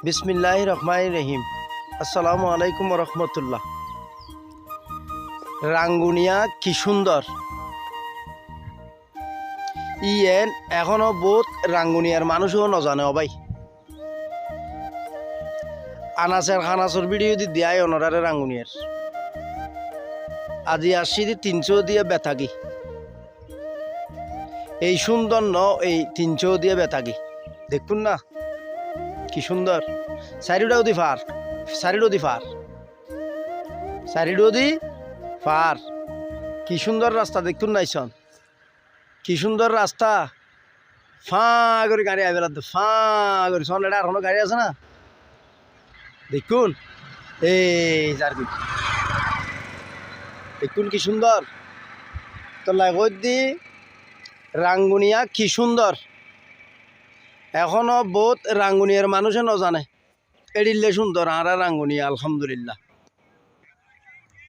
বিসমিল্লাহির রহমানির রহিম। আসসালামু আলাইকুম রহমতুল্লাহ। রাঙ্গুনিয়া কি সুন্দর! ইয়েন এখনো বহুত রাঙ্গুনিয়ার মানুষও নজানে ভাই। আনাচের খানাচর ভিডিও দি দিয়াই অনরারে রাঙ্গুনিয়ার আজি আসছি 300 দিয়ে বেতাগি। এই সুন্দর ন এই 300 দিয়ে বেতাগি দেখুন না কি সুন্দর। চারিডো দি ফার, চারিডো দি ফার, চারিডো দি ফার। কি সুন্দর রাস্তা দেখুন নাইছন, কি সুন্দর রাস্তা। ফাঁ করে গাড়ি আইবে লাগতো, ফাঁ করে সন। এটা আর কোনো গাড়ি আছে না দেখুন। এই জার্কি দেখুন কি সুন্দর। তো লাগত দি রাঙ্গুনিয়া কি সুন্দর। এখনো বহুত রাঙ্গুনিয়ার মানুষে নজানে এডিলে সুন্দর। আর রাঙ্গুনিয়া আলহামদুলিল্লাহ।